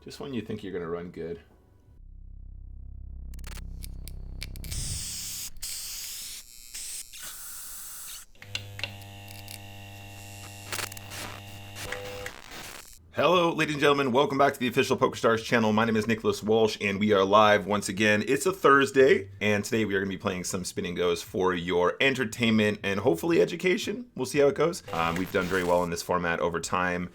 Just when you think you're going to run good. Hello, ladies and gentlemen. Welcome back to the official PokerStars channel. My name is Nicholas Walsh, and we are live once again. It's a Thursday, and today we are going to be playing some spin and goes for your entertainment and hopefully education. We'll see how it goes. We've done very well in this format over time.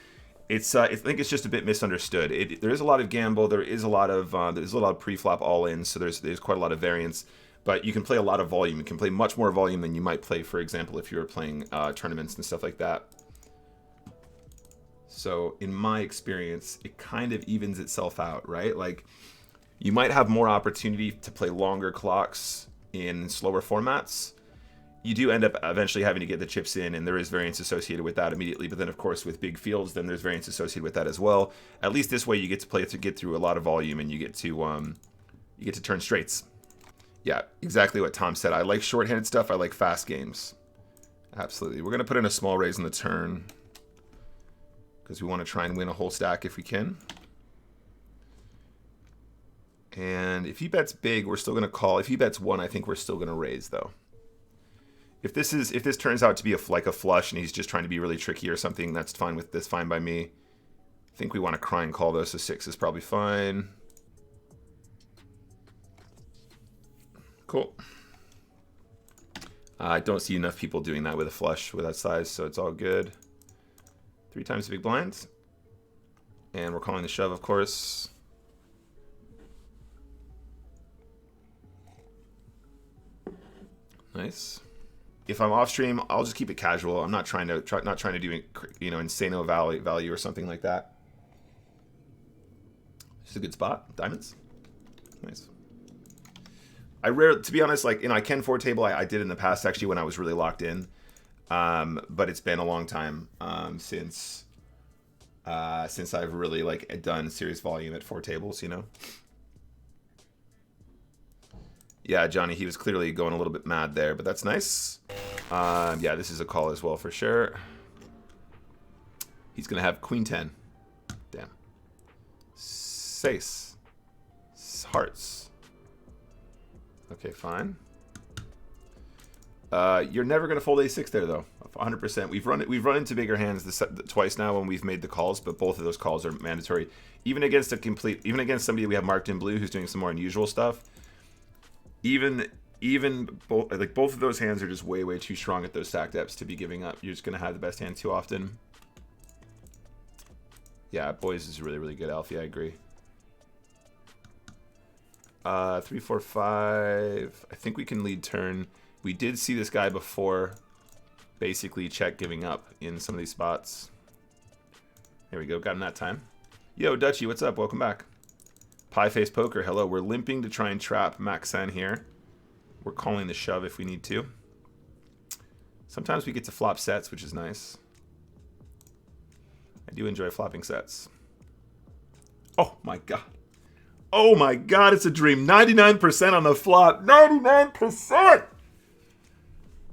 I think it's just a bit misunderstood. There is a lot of gamble. There is a lot of pre-flop all-in, so there's quite a lot of variance. But you can play a lot of volume. You can play much more volume than you might play, for example, if you were playing tournaments and stuff like that. So in my experience, it kind of evens itself out, right? Like, you might have more opportunity to play longer clocks in slower formats. You do end up eventually having to get the chips in, and there is variance associated with that immediately. But then, of course, with big fields, then there's variance associated with that as well. At least this way, you get to get through a lot of volume, and you get to turn straights. Yeah, exactly what Tom said. I like short-handed stuff. I like fast games. Absolutely. We're gonna put in a small raise on the turn, because we want to try and win a whole stack if we can. And if he bets big, we're still going to call. If he bets one, I think we're still going to raise, though. If this turns out to be like a flush and he's just trying to be really tricky or something, that's fine with this. Fine by me. I think we want to cry and call, though, so 6 is probably fine. Cool. I don't see enough people doing that with a flush with that size, so it's all good. 3 times the big blinds. And we're calling the shove, of course. Nice. If I'm off stream, I'll just keep it casual. I'm not trying to do, insano value or something like that. This is a good spot. Diamonds. Nice. To be honest, I can 4-table. I did in the past, actually, when I was really locked in. But it's been a long time since I've really done serious volume at 4 tables, you know. Yeah, Johnny, he was clearly going a little bit mad there, but that's nice. Yeah, this is a call as well for sure. He's gonna have Queen 10. Damn. Ace. Hearts. Okay, fine. You're never going to fold a6 there, though. 100%. We've run into bigger hands twice now when we've made the calls, but both of those calls are mandatory. Even against somebody we have marked in blue who's doing some more unusual stuff. Both of those hands are just way too strong at those stack depths to be giving up. You're just going to have the best hand too often. Yeah, boys is really good, Alfie. I agree. 3, 4, 5. I think we can lead turn. We did see this guy before basically check giving up in some of these spots. There we go. Got him that time. Yo, Dutchy, what's up? Welcome back. Pie Face Poker, hello. We're limping to try and trap Maxen here. We're calling the shove if we need to. Sometimes we get to flop sets, which is nice. I do enjoy flopping sets. Oh, my God. Oh, my God, it's a dream. 99% on the flop. 99%!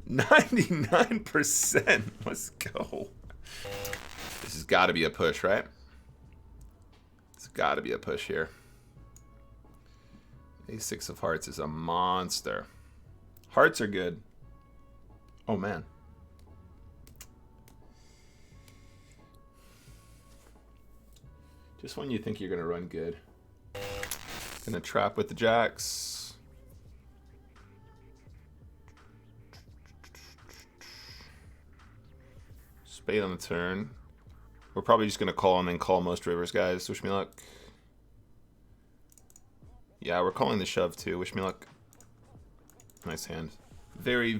99%. Let's go. This has got to be a push, right? It's got to be a push here. A6 of hearts is a monster. Hearts are good. Oh, man. Just when you think you're going to run good. Gonna trap with the jacks. Spade on the turn. We're probably just gonna call and then call most rivers, guys. Wish me luck. Yeah, we're calling the shove too. Wish me luck. Nice hand. Very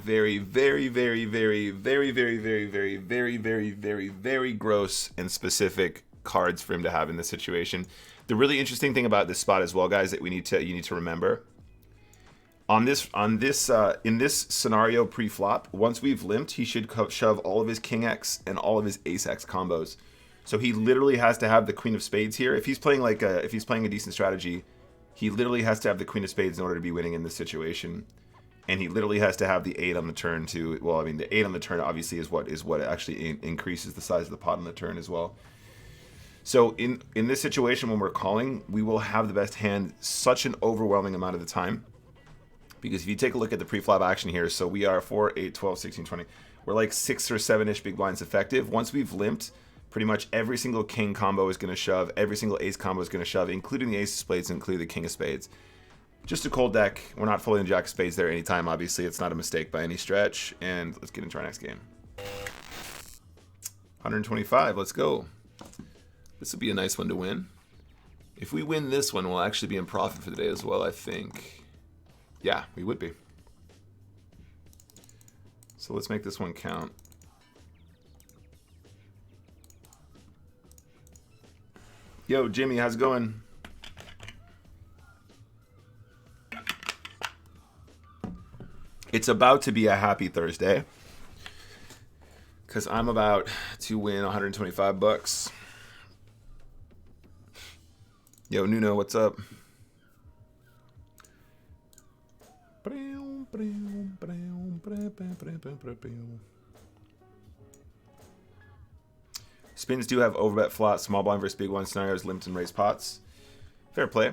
gross and specific cards for him to have in this situation. The really interesting thing about this spot as well, guys, that you need to remember in this scenario pre-flop, once we've limped, he should shove all of his King X and all of his Ace X combos. So he literally has to have the Queen of Spades here. If he's playing a decent strategy, he literally has to have the Queen of Spades in order to be winning in this situation. And he literally has to have the 8 on the turn too. Well, I mean, the 8 on the turn obviously is what actually increases the size of the pot on the turn as well. So in this situation, when we're calling, we will have the best hand such an overwhelming amount of the time. Because if you take a look at the pre-flop action here, so we are 4, 8, 12, 16, 20. We're like 6 or 7-ish big blinds effective. Once we've limped, pretty much every single king combo is going to shove. Every single ace combo is going to shove, including the ace of spades, including the king of spades. Just a cold deck. We're not folding the jack of spades there anytime, obviously. It's not a mistake by any stretch. And let's get into our next game. 125, let's go. This will be a nice one to win. If we win this one, we'll actually be in profit for the day as well, I think. Yeah, we would be. So let's make this one count. Yo, Jimmy, how's it going? It's about to be a happy Thursday, because I'm about to win 125 bucks. Yo, Nuno, what's up? Spins do have overbet flop, small blind versus big blind scenarios, limit and raise pots. Fair play.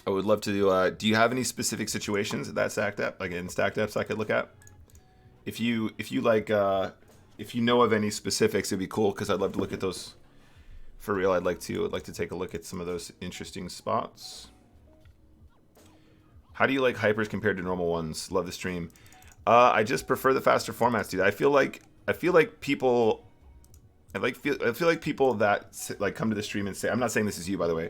I would love to do you have any specific situations that stacked up, like in stacked ups I could look at? If you like if you know of any specifics, it'd be cool, because I'd love to look at those for real. I'd like to take a look at some of those interesting spots. How do you like hypers compared to normal ones? Love the stream. I just prefer the faster formats, dude. I feel like people that like come to the stream and say, I'm not saying this is you, by the way.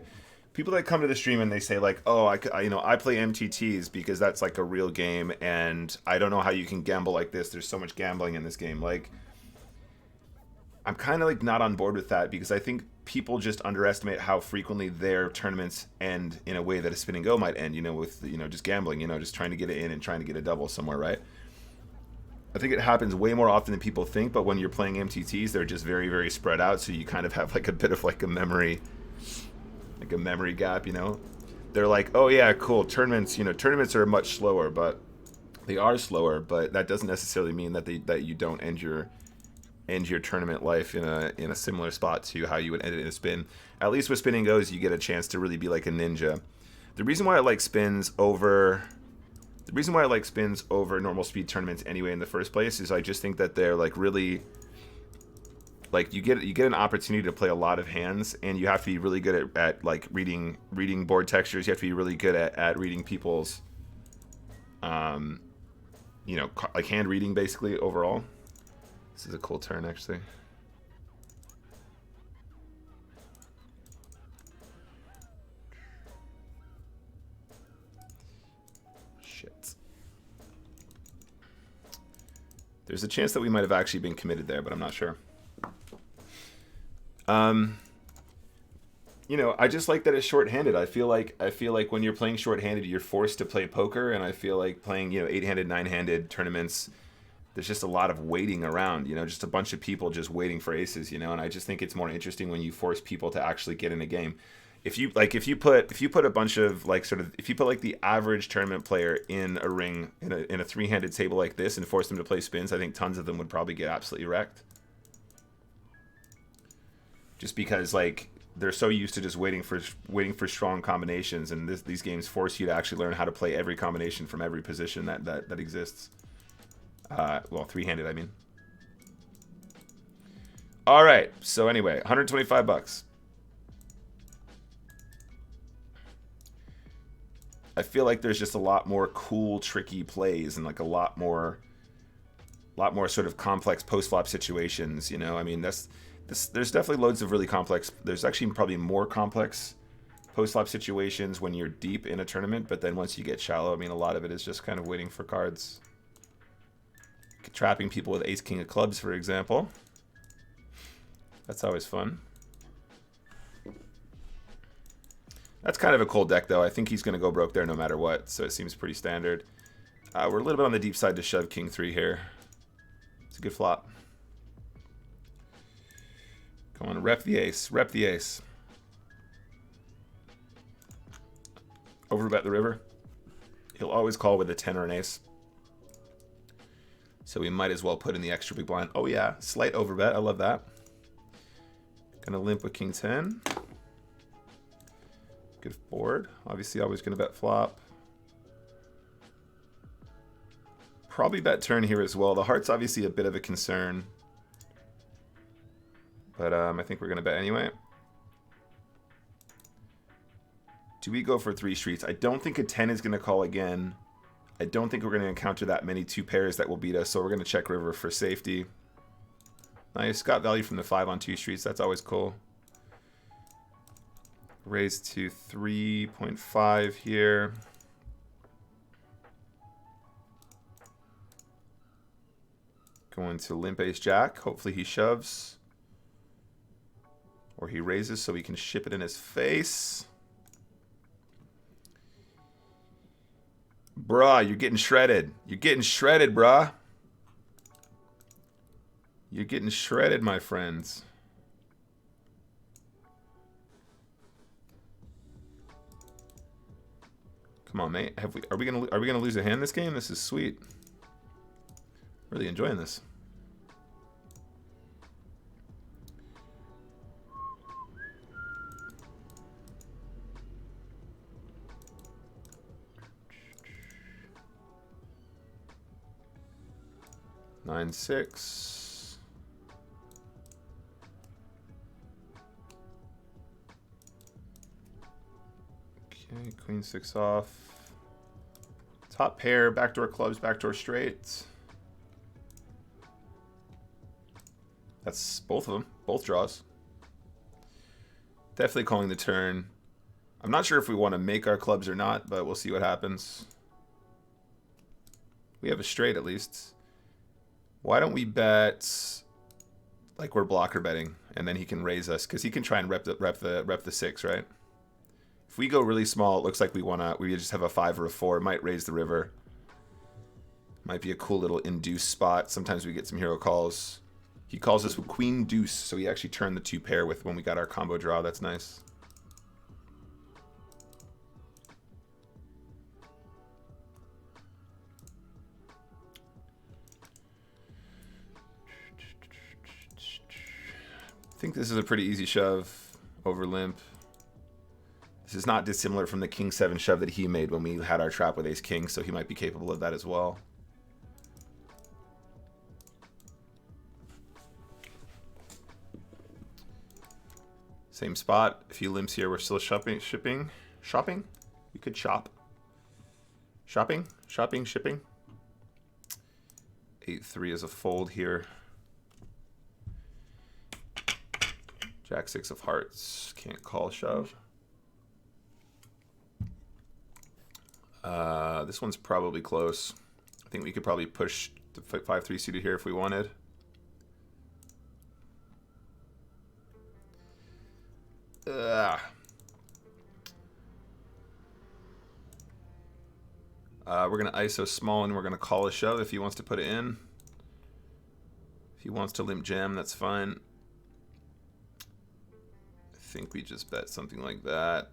People that come to the stream and they say like, oh, I play MTTs because that's like a real game, and I don't know how you can gamble like this. There's so much gambling in this game. Like, I'm kind of like not on board with that, because I think people just underestimate how frequently their tournaments end in a way that a spin and go might end, with, just gambling, just trying to get it in and trying to get a double somewhere, right? I think it happens way more often than people think, but when you're playing MTTs, they're just very, very spread out, so you kind of have like a bit of like a memory gap, They're like, oh yeah, cool, tournaments are much slower, but they are slower, but that doesn't necessarily mean that you don't end your tournament life in a similar spot to how you would end it in a spin. At least with spin and goes, you get a chance to really be like a ninja. The reason why I like spins over normal speed tournaments anyway in the first place is I just think that they're like really, like, you get an opportunity to play a lot of hands, and you have to be really good at like reading board textures. You have to be really good at reading people's like hand reading, basically, overall. This is a cool turn, actually. Shit. There's a chance that we might have actually been committed there, but I'm not sure. I just like that it's short-handed. I feel like when you're playing short-handed, you're forced to play poker, and I feel like playing, 8-handed, 9-handed tournaments, there's just a lot of waiting around, just a bunch of people just waiting for aces, and I just think it's more interesting when you force people to actually get in a game. If you put a bunch of if you put the average tournament player in a ring in a 3-handed table like this and force them to play spins, I think tons of them would probably get absolutely wrecked. Just because they're so used to just waiting for strong combinations, and these games force you to actually learn how to play every combination from every position that exists. Well, 3-handed, I mean. All right. So anyway, 125 bucks. I feel like there's just a lot more cool, tricky plays, and like a lot more sort of complex post-flop situations. I mean, there's definitely loads of really complex. There's actually probably more complex post-flop situations when you're deep in a tournament, but then once you get shallow, I mean, a lot of it is just kind of waiting for cards. Trapping people with ace-king of clubs, for example. That's always fun. That's kind of a cold deck, though. I think he's going to go broke there no matter what, so it seems pretty standard. We're a little bit on the deep side to shove king 3 here. It's a good flop. Come on, rep the ace. Rep the ace. Overbet the river. He'll always call with a 10 or an ace. So we might as well put in the extra big blind. Oh yeah, slight overbet. I love that. Gonna limp with king 10. Good board. Obviously, always gonna bet flop. Probably bet turn here as well. The heart's obviously a bit of a concern, but I think we're gonna bet anyway. Do we go for 3 streets? I don't think a 10 is gonna call again. I don't think we're gonna encounter that many 2 pairs that will beat us, so we're gonna check river for safety. Nice, got value from the 5 on 2 streets. That's always cool. Raise to 3.5 here. Going to limp ace jack. Hopefully he shoves. Or he raises so we can ship it in his face. Bruh, you're getting shredded. You're getting shredded, bruh. You're getting shredded, my friends. Come on, mate. Are we gonna lose a hand this game? This is sweet. Really enjoying this. Nine, 6. Okay, queen 6 off. Top pair, backdoor clubs, backdoor straight. That's both of them, both draws. Definitely calling the turn. I'm not sure if we want to make our clubs or not, but we'll see what happens. We have a straight at least. Why don't we bet like we're blocker betting, and then he can raise us because he can try and rep the 6, right? If we go really small, it looks like we just have a 5 or a 4. It might raise the river. Might be a cool little induce spot. Sometimes we get some hero calls. He calls us with queen deuce, so he actually turned the 2 pair with when we got our combo draw. That's nice. I think this is a pretty easy shove over limp. This is not dissimilar from the king 7 shove that he made when we had our trap with ace king, so he might be capable of that as well. Same spot. If he limps here, we're still shopping. We could shop. Shipping. 8-3 is a fold here. Jack 6 of hearts. Can't call shove. This one's probably close. I think we could probably push the 5-3 suited here if we wanted. We're going to ISO small and we're going to call a shove if he wants to put it in. If he wants to limp jam, that's fine. I think we just bet something like that.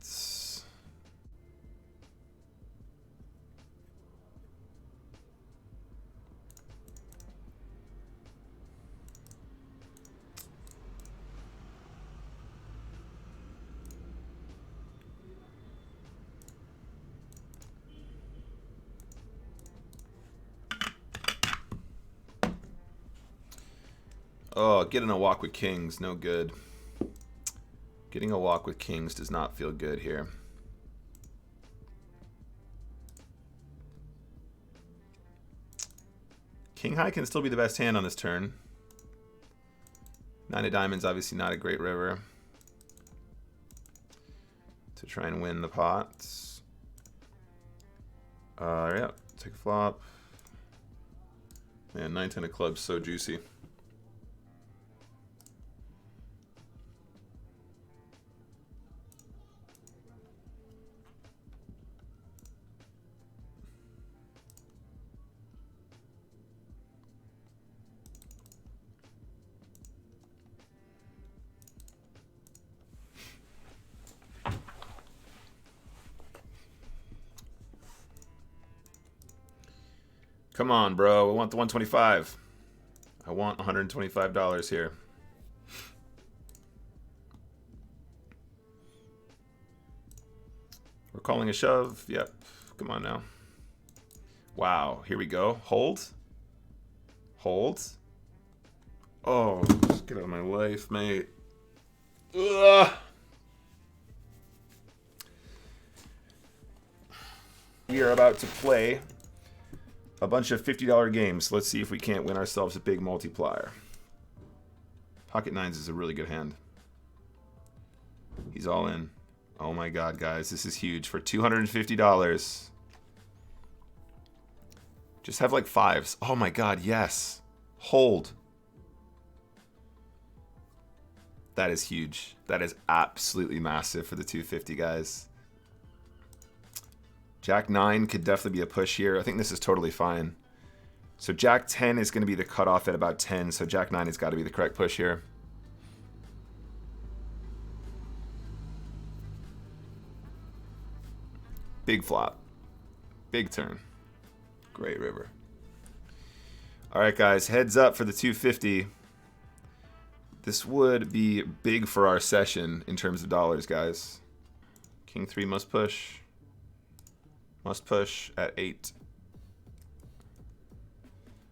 Oh, getting a walk with kings, no good. Getting a walk with kings does not feel good here. King high can still be the best hand on this turn. 9 of diamonds, obviously not a great river to try and win the pots. Yeah, take a flop. Man, 9-10 of clubs, so juicy. Come on, bro. I want the 125. I want $125 here. We're calling a shove. Yep. Come on now. Wow. Here we go. Hold. Hold. Oh, just get out of my life, mate. Ugh. We are about to play a bunch of $50 games. Let's see if we can't win ourselves a big multiplier. Pocket nines is a really good hand. He's all in. Oh my god, guys. This is huge for $250. Just have like fives. Oh my god, yes. Hold. That is huge. That is absolutely massive for the 250, guys. Jack 9 could definitely be a push here. I think this is totally fine. So Jack 10 is going to be the cutoff at about 10. So Jack 9 has got to be the correct push here. Big flop. Big turn. Great river. All right, guys. Heads up for the 250. This would be big for our session in terms of dollars, guys. King 3 must push. Must push at 8.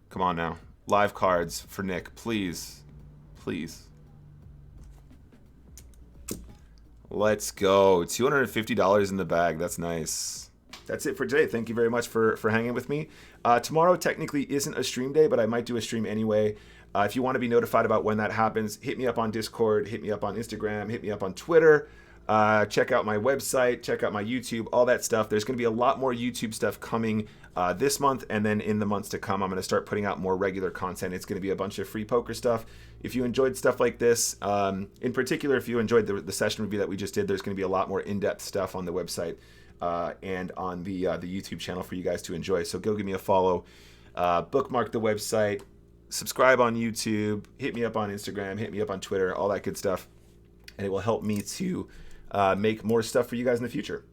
Come on now. Live cards for Nick, please. Please. Let's go. $250 in the bag. That's nice. That's it for today. Thank you very much for hanging with me. Tomorrow technically isn't a stream day, but I might do a stream anyway. If you want to be notified about when that happens, hit me up on Discord, hit me up on Instagram, hit me up on Twitter. Check out my website, check out my YouTube, all that stuff. There's going to be a lot more YouTube stuff coming this month, and then in the months to come, I'm going to start putting out more regular content. It's going to be a bunch of free poker stuff. If you enjoyed stuff like this, in particular, if you enjoyed the session review that we just did, there's going to be a lot more in-depth stuff on the website and on the YouTube channel for you guys to enjoy. So go give me a follow, bookmark the website, subscribe on YouTube, hit me up on Instagram, hit me up on Twitter, all that good stuff, and it will help me to make more stuff for you guys in the future.